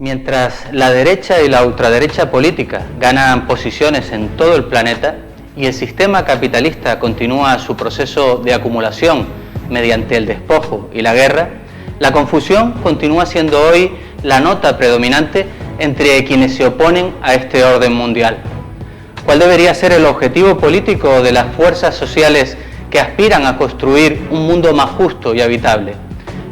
Mientras la derecha y la ultraderecha política ganan posiciones en todo el planeta y el sistema capitalista continúa su proceso de acumulación mediante el despojo y la guerra, la confusión continúa siendo hoy la nota predominante entre quienes se oponen a este orden mundial. ¿Cuál debería ser el objetivo político de las fuerzas sociales que aspiran a construir un mundo más justo y habitable?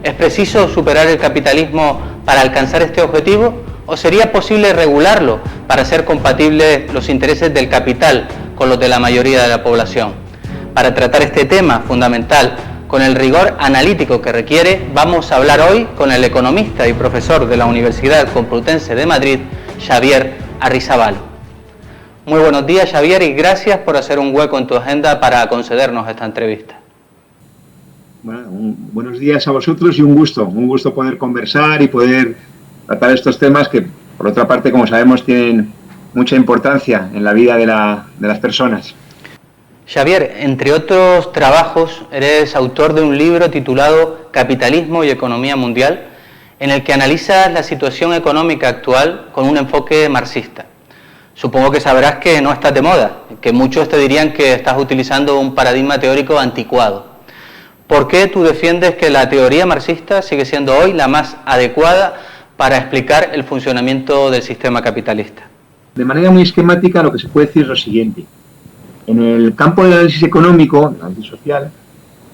¿Es preciso superar el capitalismo para alcanzar este objetivo o sería posible regularlo para hacer compatibles los intereses del capital con los de la mayoría de la población? Para tratar este tema fundamental con el rigor analítico que requiere, vamos a hablar hoy con el economista y profesor de la Universidad Complutense de Madrid, Xavier Arrizabal. Muy buenos días, Xavier, y gracias por hacer un hueco en tu agenda para concedernos esta entrevista. Bueno, buenos días a vosotros y un gusto poder conversar y poder tratar estos temas que, por otra parte, como sabemos, tienen mucha importancia en la vida de las personas. Xavier, entre otros trabajos, eres autor de un libro titulado Capitalismo y Economía Mundial, en el que analizas la situación económica actual con un enfoque marxista. Supongo que sabrás que no estás de moda, que muchos te dirían que estás utilizando un paradigma teórico anticuado. ¿Por qué tú defiendes que la teoría marxista sigue siendo hoy la más adecuada para explicar el funcionamiento del sistema capitalista? De manera muy esquemática, lo que se puede decir es lo siguiente. En el campo del análisis económico, el análisis social,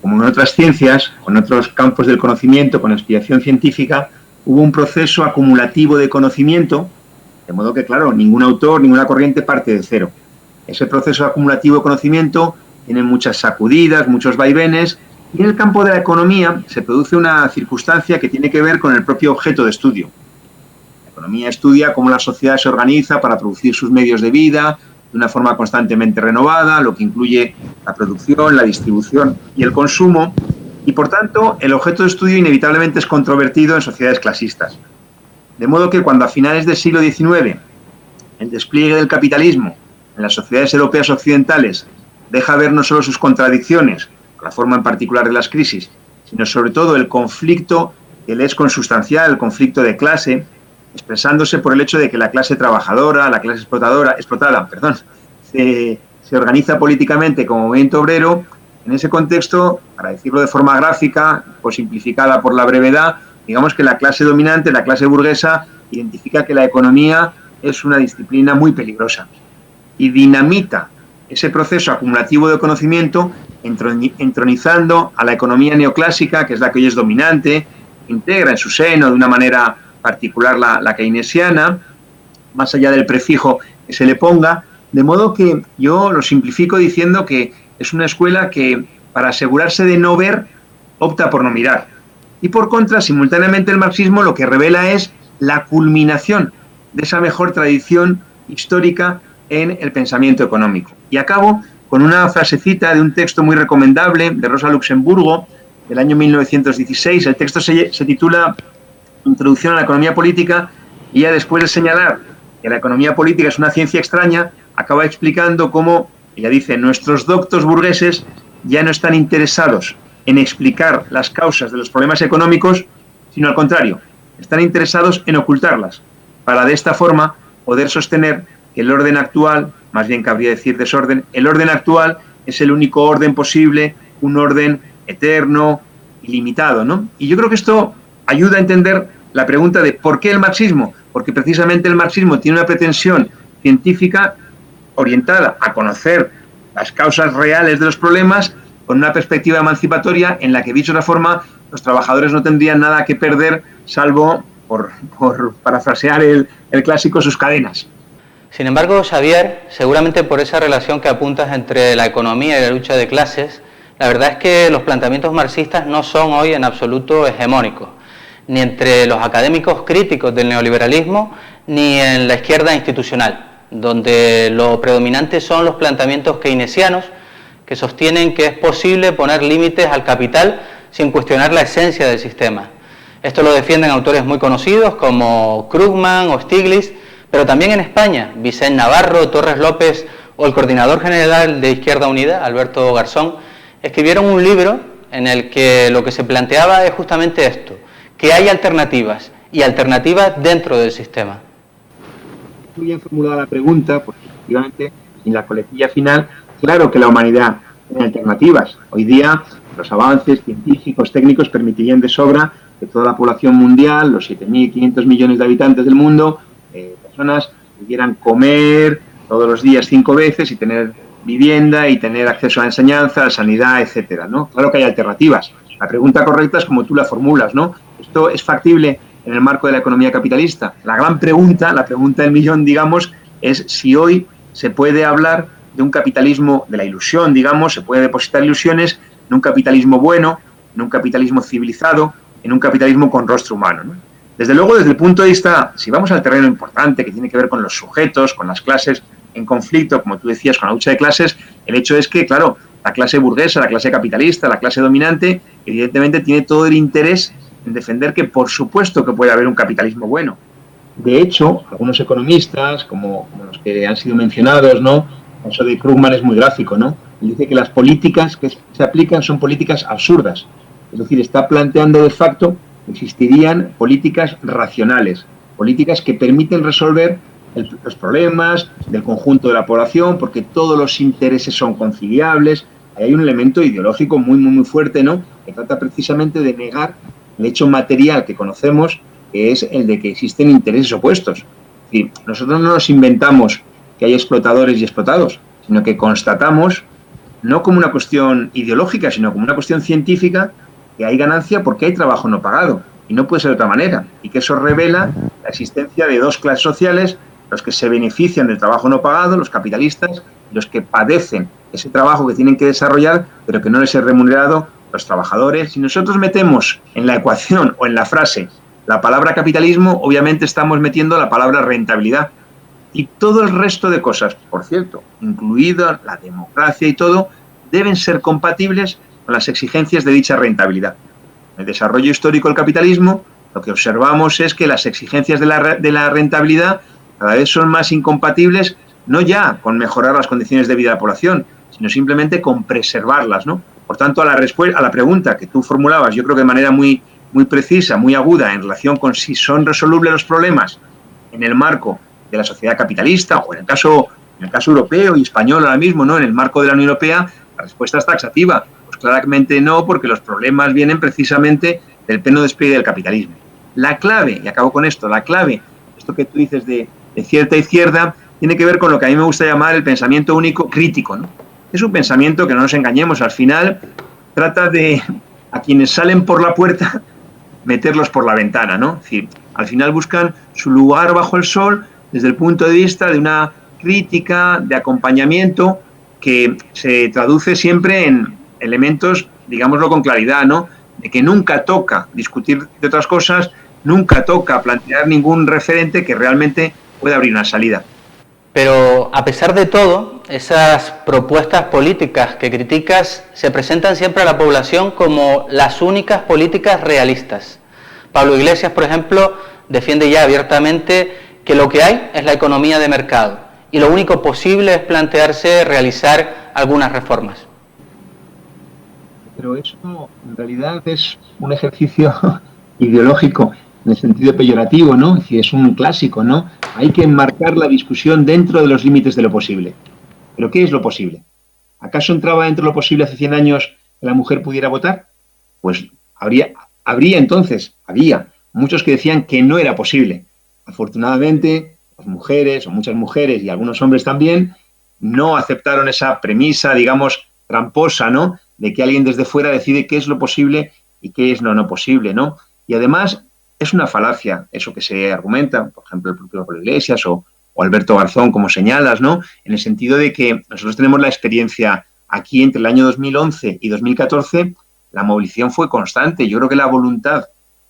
como en otras ciencias, o en otros campos del conocimiento, con la explicación científica, hubo un proceso acumulativo de conocimiento, de modo que, claro, ningún autor, ninguna corriente parte de cero. Ese proceso acumulativo de conocimiento tiene muchas sacudidas, muchos vaivenes, y en el campo de la economía se produce una circunstancia que tiene que ver con el propio objeto de estudio. La economía estudia cómo la sociedad se organiza para producir sus medios de vida de una forma constantemente renovada, lo que incluye la producción, la distribución y el consumo, y por tanto el objeto de estudio inevitablemente es controvertido en sociedades clasistas. De modo que cuando a finales del siglo XIX el despliegue del capitalismo en las sociedades europeas occidentales deja ver no solo sus contradicciones, la forma en particular de las crisis, sino sobre todo el conflicto que le es consustancial, el conflicto de clase, expresándose por el hecho de que la clase trabajadora, la clase explotada, se organiza políticamente como movimiento obrero. En ese contexto, para decirlo de forma gráfica o simplificada por la brevedad, digamos que la clase dominante, la clase burguesa, identifica que la economía es una disciplina muy peligrosa y dinamita ese proceso acumulativo de conocimiento entronizando a la economía neoclásica, que es la que hoy es dominante, integra en su seno de una manera particular la keynesiana, más allá del prefijo que se le ponga, de modo que yo lo simplifico diciendo que es una escuela que, para asegurarse de no ver, opta por no mirar. Y por contra, simultáneamente el marxismo lo que revela es la culminación de esa mejor tradición histórica en el pensamiento económico. Y acabo con una frasecita de un texto muy recomendable de Rosa Luxemburgo, del año 1916. El texto se titula Introducción a la economía política, y ella, después de señalar que la economía política es una ciencia extraña, acaba explicando cómo, ella dice, nuestros doctos burgueses ya no están interesados en explicar las causas de los problemas económicos, sino al contrario, están interesados en ocultarlas, para de esta forma poder sostener que el orden actual, más bien cabría decir desorden, el orden actual es el único orden posible, un orden eterno, ilimitado, ¿no? Y yo creo que esto ayuda a entender la pregunta de ¿por qué el marxismo? Porque precisamente el marxismo tiene una pretensión científica orientada a conocer las causas reales de los problemas con una perspectiva emancipatoria en la que, dicho de otra forma, los trabajadores no tendrían nada que perder, salvo, por parafrasear el clásico, sus cadenas. Sin embargo, Xavier, seguramente por esa relación que apuntas entre la economía y la lucha de clases, la verdad es que los planteamientos marxistas no son hoy en absoluto hegemónicos, ni entre los académicos críticos del neoliberalismo, ni en la izquierda institucional, donde lo predominante son los planteamientos keynesianos, que sostienen que es posible poner límites al capital sin cuestionar la esencia del sistema. Esto lo defienden autores muy conocidos como Krugman o Stiglitz, pero también en España, Vicente Navarro, Torres López o el coordinador general de Izquierda Unida, Alberto Garzón, escribieron un libro en el que lo que se planteaba es justamente esto, que hay alternativas y alternativas dentro del sistema. Muy bien formulada la pregunta, porque efectivamente en la coletilla final, claro que la humanidad tiene alternativas. Hoy día los avances científicos, técnicos permitirían de sobra que toda la población mundial, los 7.500 millones de habitantes del mundo, personas pudieran comer todos los días 5 veces y tener vivienda y tener acceso a la enseñanza, a la sanidad, etcétera, ¿no? Claro que hay alternativas. La pregunta correcta es como tú la formulas, ¿no? ¿Esto es factible en el marco de la economía capitalista? La gran pregunta, la pregunta del millón, digamos, es si hoy se puede hablar de un capitalismo de la ilusión, digamos, se puede depositar ilusiones en un capitalismo bueno, en un capitalismo civilizado, en un capitalismo con rostro humano, ¿no? Desde luego, desde el punto de vista, si vamos al terreno importante que tiene que ver con los sujetos, con las clases en conflicto, como tú decías, con la lucha de clases, el hecho es que, claro, la clase burguesa, la clase capitalista, la clase dominante, evidentemente tiene todo el interés en defender que, por supuesto, que puede haber un capitalismo bueno. De hecho, algunos economistas, como los que han sido mencionados, ¿no? El caso de Krugman es muy gráfico, ¿no? Él dice que las políticas que se aplican son políticas absurdas. Es decir, está planteando de facto que existirían políticas racionales, políticas que permiten resolver los problemas del conjunto de la población, porque todos los intereses son conciliables. Ahí hay un elemento ideológico muy, muy, muy fuerte, ¿no? Que trata precisamente de negar el hecho material que conocemos, que es el de que existen intereses opuestos. Es decir, nosotros no nos inventamos que hay explotadores y explotados, sino que constatamos, no como una cuestión ideológica, sino como una cuestión científica, que hay ganancia porque hay trabajo no pagado, y no puede ser de otra manera, y que eso revela la existencia de dos clases sociales, los que se benefician del trabajo no pagado, los capitalistas, y los que padecen ese trabajo que tienen que desarrollar, pero que no les es remunerado, los trabajadores. Si nosotros metemos en la ecuación o en la frase la palabra capitalismo, obviamente estamos metiendo la palabra rentabilidad. Y todo el resto de cosas, por cierto, incluida la democracia y todo, deben ser compatibles con las exigencias de dicha rentabilidad. En el desarrollo histórico del capitalismo, lo que observamos es que las exigencias de la rentabilidad cada vez son más incompatibles, no ya con mejorar las condiciones de vida de la población, sino simplemente con preservarlas, ¿no? Por tanto, a la pregunta que tú formulabas, yo creo que de manera muy, muy precisa, muy aguda, en relación con si son resolubles los problemas en el marco de la sociedad capitalista o en el caso europeo y español ahora mismo, ¿no? En el marco de la Unión Europea, la respuesta es taxativa. Pues claramente no, porque los problemas vienen precisamente del pleno despliegue del capitalismo. La clave, y acabo con esto, la clave, esto que tú dices de cierta izquierda, tiene que ver con lo que a mí me gusta llamar el pensamiento único crítico, ¿no? Es un pensamiento que no nos engañemos, al final trata de a quienes salen por la puerta meterlos por la ventana, ¿no? Es decir, al final buscan su lugar bajo el sol desde el punto de vista de una crítica, de acompañamiento, que se traduce siempre en elementos, digámoslo con claridad, ¿no? De que nunca toca discutir de otras cosas, nunca toca plantear ningún referente que realmente pueda abrir una salida. Pero a pesar de todo, esas propuestas políticas que criticas se presentan siempre a la población como las únicas políticas realistas. Pablo Iglesias, por ejemplo, defiende ya abiertamente que lo que hay es la economía de mercado y lo único posible es plantearse realizar algunas reformas. Pero eso en realidad es un ejercicio ideológico en el sentido peyorativo, ¿no? Es decir, es un clásico, ¿no? Hay que enmarcar la discusión dentro de los límites de lo posible. ¿Pero qué es lo posible? ¿Acaso entraba dentro de lo posible hace 100 años que la mujer pudiera votar? Pues había muchos que decían que no era posible. Afortunadamente, las mujeres, o muchas mujeres y algunos hombres también, no aceptaron esa premisa, digamos, tramposa, ¿no?, de que alguien desde fuera decide qué es lo posible y qué es lo no posible, ¿no? Y además es una falacia eso que se argumenta, por ejemplo, el propio Pablo Iglesias o Alberto Garzón, como señalas, ¿no?, en el sentido de que nosotros tenemos la experiencia aquí entre el año 2011 y 2014, la movilización fue constante. Yo creo que la voluntad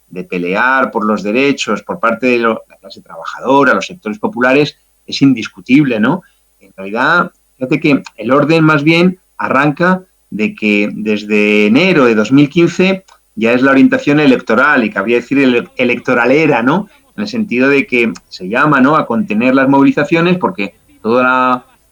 de pelear por los derechos por parte de la clase trabajadora, los sectores populares, es indiscutible, ¿no? En realidad, fíjate que el orden más bien arranca de que desde enero de 2015 ya es la orientación electoral, y cabría decir electoralera, ¿no?, en el sentido de que se llama, ¿no?, a contener las movilizaciones porque todo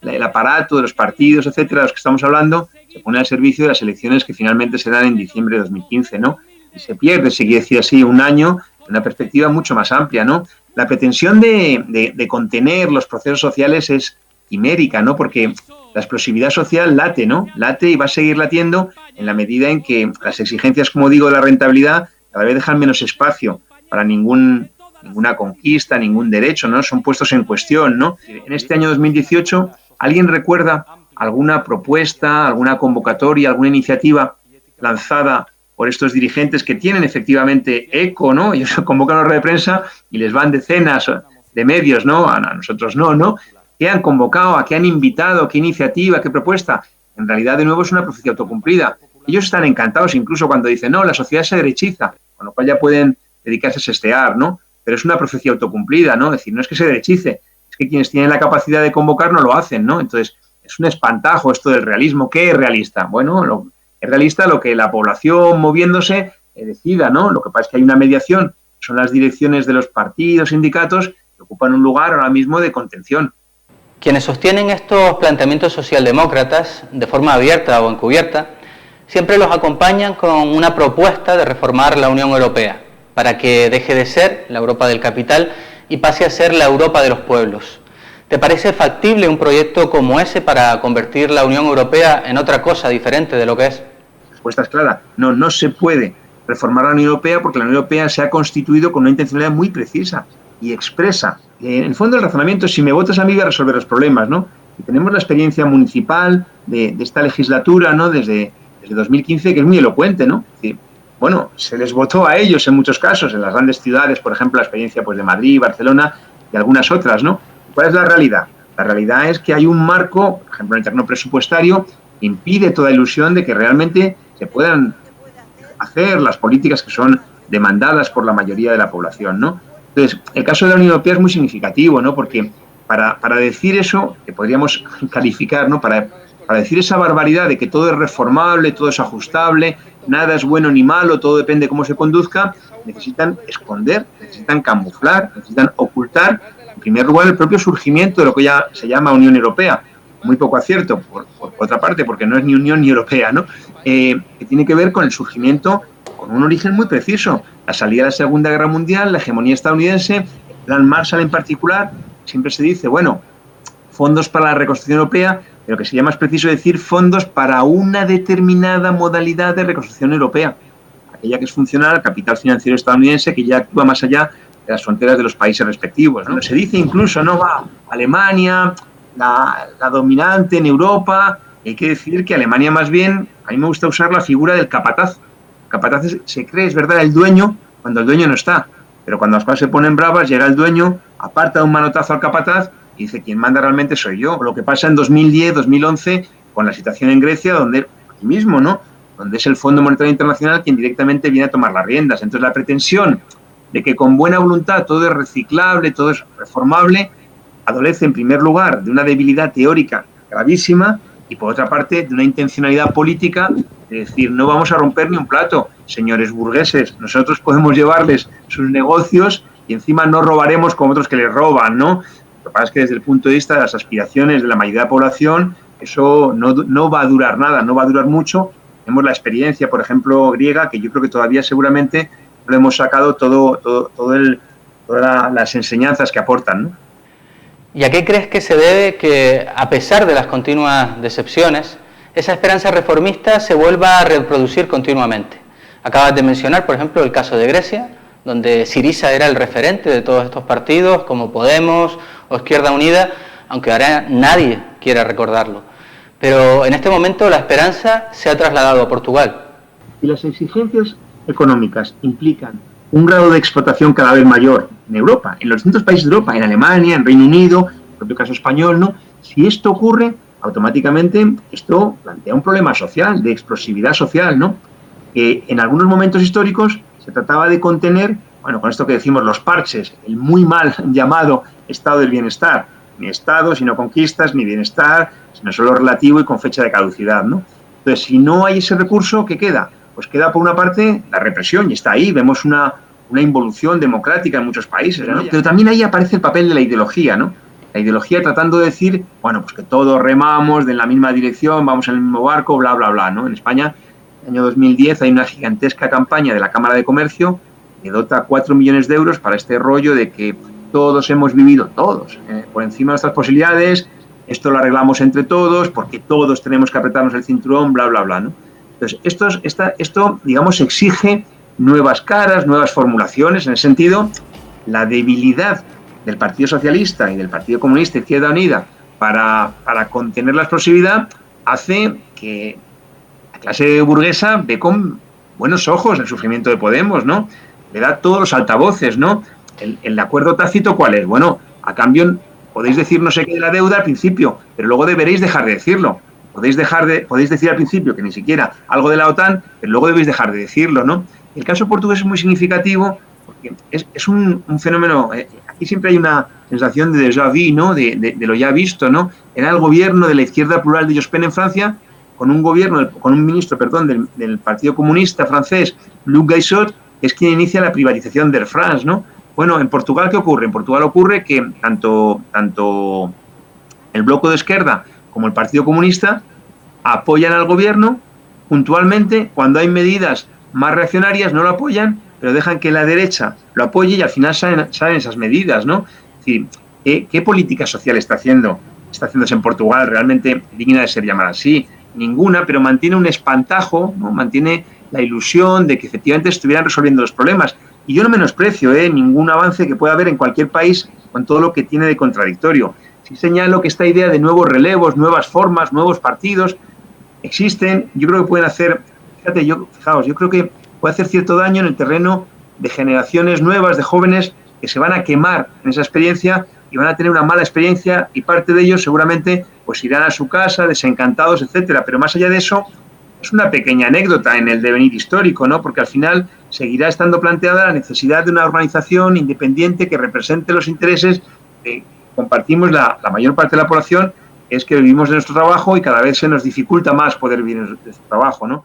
el aparato de los partidos, etcétera, de los que estamos hablando, se pone al servicio de las elecciones que finalmente se dan en diciembre de 2015, ¿no? Y se pierde, se quiere decir así, un año una perspectiva mucho más amplia, ¿no? La pretensión de contener los procesos sociales es quimérica, ¿no? Porque la explosividad social late, ¿no? Late y va a seguir latiendo en la medida en que las exigencias, como digo, de la rentabilidad cada vez dejan menos espacio para ninguna conquista, ningún derecho, ¿no? Son puestos en cuestión, ¿no? En este año 2018, ¿alguien recuerda alguna propuesta, alguna convocatoria, alguna iniciativa lanzada por estos dirigentes que tienen efectivamente eco, ¿no? Ellos convocan a la rueda de prensa y les van decenas de medios, ¿no? A nosotros no, ¿no? ¿Qué han convocado? ¿A qué han invitado? ¿Qué iniciativa? ¿Qué propuesta? En realidad, de nuevo, es una profecía autocumplida. Ellos están encantados incluso cuando dicen, no, la sociedad se derechiza, con lo cual ya pueden dedicarse a sestear, ¿no? Pero es una profecía autocumplida, ¿no? Es decir, no es que se derechice, es que quienes tienen la capacidad de convocar no lo hacen, ¿no? Entonces, es un espantajo esto del realismo. ¿Qué es realista? Bueno, es realista lo que la población moviéndose decida, ¿no? Lo que pasa es que hay una mediación, son las direcciones de los partidos, sindicatos, que ocupan un lugar ahora mismo de contención. Quienes sostienen estos planteamientos socialdemócratas, de forma abierta o encubierta, siempre los acompañan con una propuesta de reformar la Unión Europea, para que deje de ser la Europa del capital y pase a ser la Europa de los pueblos. ¿Te parece factible un proyecto como ese para convertir la Unión Europea en otra cosa diferente de lo que es? La respuesta es clara. No se puede reformar la Unión Europea porque la Unión Europea se ha constituido con una intencionalidad muy precisa y expresa. En el fondo, el razonamiento es: si me votas a mí, voy a resolver los problemas, ¿no? Y tenemos la experiencia municipal de esta legislatura, ¿no? Desde 2015, que es muy elocuente, ¿no? Es decir, bueno, se les votó a ellos en muchos casos, en las grandes ciudades, por ejemplo, la experiencia pues, de Madrid, Barcelona y algunas otras, ¿no? ¿Cuál es la realidad? La realidad es que hay un marco, por ejemplo, en el terreno presupuestario, que impide toda ilusión de que realmente se puedan hacer las políticas que son demandadas por la mayoría de la población, ¿no? Entonces, el caso de la Unión Europea es muy significativo, ¿no? Porque para decir eso, que podríamos calificar, ¿no? Para decir esa barbaridad de que todo es reformable, todo es ajustable, nada es bueno ni malo, todo depende de cómo se conduzca, necesitan esconder, necesitan camuflar, necesitan ocultar, en primer lugar, el propio surgimiento de lo que ya se llama Unión Europea. Muy poco acierto, por otra parte, porque no es ni Unión ni Europea, ¿no? Que tiene que ver con el surgimiento con un origen muy preciso. La salida de la Segunda Guerra Mundial, la hegemonía estadounidense, el plan Marshall en particular. Siempre se dice, bueno, fondos para la reconstrucción europea, pero que sería más preciso decir fondos para una determinada modalidad de reconstrucción europea, aquella que es funcional al capital financiero estadounidense, que ya actúa más allá de las fronteras de los países respectivos, ¿no? Se dice incluso, no va, Alemania, la dominante en Europa. Hay que decir que Alemania, más bien, a mí me gusta usar la figura del capataz. El capataz se cree, es verdad, el dueño cuando el dueño no está, pero cuando las cosas se ponen bravas, llega el dueño, aparta un manotazo al capataz y dice: quien manda realmente soy yo. Lo que pasa en 2010, 2011, con la situación en Grecia, donde aquí mismo, ¿no? Donde es el Fondo Monetario Internacional quien directamente viene a tomar las riendas. Entonces, la pretensión de que con buena voluntad todo es reciclable, todo es reformable, adolece en primer lugar de una debilidad teórica gravísima y por otra parte de una intencionalidad política de decir: no vamos a romper ni un plato, señores burgueses, nosotros podemos llevarles sus negocios y encima no robaremos como otros que les roban, ¿no? Lo que pasa es que desde el punto de vista de las aspiraciones de la mayoría de la población, eso no va a durar nada, no va a durar mucho. Tenemos la experiencia, por ejemplo, griega, que yo creo que todavía seguramente no hemos sacado todas las enseñanzas que aportan, ¿no? ¿Y a qué crees que se debe que, a pesar de las continuas decepciones, esa esperanza reformista se vuelva a reproducir continuamente? Acabas de mencionar, por ejemplo, el caso de Grecia, donde Syriza era el referente de todos estos partidos, como Podemos o Izquierda Unida, aunque ahora nadie quiera recordarlo. Pero en este momento la esperanza se ha trasladado a Portugal. Y las exigencias económicas implican un grado de explotación cada vez mayor en Europa, en los distintos países de Europa, en Alemania, en Reino Unido, en el propio caso español, ¿no? Si esto ocurre, automáticamente esto plantea un problema social, de explosividad social, ¿no? Que en algunos momentos históricos se trataba de contener, bueno, con esto que decimos los parches, el muy mal llamado estado del bienestar, ni estado, sino conquistas, ni bienestar, sino solo relativo y con fecha de caducidad, ¿no? Entonces, si no hay ese recurso, ¿qué queda? Pues queda, por una parte, la represión, y está ahí, vemos una involución democrática en muchos países, ¿no? Pero también ahí aparece el papel de la ideología, ¿no? La ideología tratando de decir, bueno, pues que todos remamos en la misma dirección, vamos en el mismo barco, bla, bla, bla, ¿no? En España, en el año 2010, hay una gigantesca campaña de la Cámara de Comercio que dota 4 millones de euros para este rollo de que todos hemos vivido, todos, por encima de nuestras posibilidades, esto lo arreglamos entre todos, porque todos tenemos que apretarnos el cinturón, bla, bla, bla, ¿no? Entonces, esto, digamos, exige nuevas caras, nuevas formulaciones. En ese sentido, la debilidad del Partido Socialista y del Partido Comunista Izquierda Unida para contener la explosividad hace que la clase burguesa ve con buenos ojos el sufrimiento de Podemos, ¿no? Le da todos los altavoces, ¿no? El acuerdo tácito, ¿cuál es? Bueno, a cambio podéis decir no sé qué de la deuda al principio, pero luego deberéis dejar de decirlo. Podéis decir al principio que ni siquiera algo de la OTAN, pero luego debéis dejar de decirlo, ¿no? El caso portugués es muy significativo porque es un fenómeno. Aquí siempre hay una sensación de déjà vu, ¿no? De lo ya visto, ¿no? Era el gobierno de la izquierda plural de Jospin en Francia, con un ministro del Partido Comunista francés, Luc Gaissot, que es quien inicia la privatización de Air France, ¿no? Bueno, en Portugal, ¿qué ocurre? En Portugal ocurre que tanto el Bloco de Esquerda como el Partido Comunista apoyan al gobierno puntualmente. Cuando hay medidas más reaccionarias no lo apoyan, pero dejan que la derecha lo apoye y al final salen esas medidas, ¿no? Es decir, ¿qué política social está haciéndose en Portugal realmente digna de ser llamada así? Ninguna, pero mantiene un espantajo, ¿no? Mantiene la ilusión de que efectivamente estuvieran resolviendo los problemas. Y yo no menosprecio ningún avance que pueda haber en cualquier país con todo lo que tiene de contradictorio. Sí señalo que esta idea de nuevos relevos, nuevas formas, nuevos partidos, existen. Yo creo que pueden hacer, fijaos, yo creo que puede hacer cierto daño en el terreno de generaciones nuevas, de jóvenes que se van a quemar en esa experiencia y van a tener una mala experiencia, y parte de ellos seguramente pues irán a su casa desencantados, etcétera. Pero más allá de eso, es una pequeña anécdota en el devenir histórico, ¿no? Porque al final seguirá estando planteada la necesidad de una organización independiente que represente los intereses que compartimos la mayor parte de la población, es que vivimos de nuestro trabajo y cada vez se nos dificulta más poder vivir de nuestro trabajo, ¿no?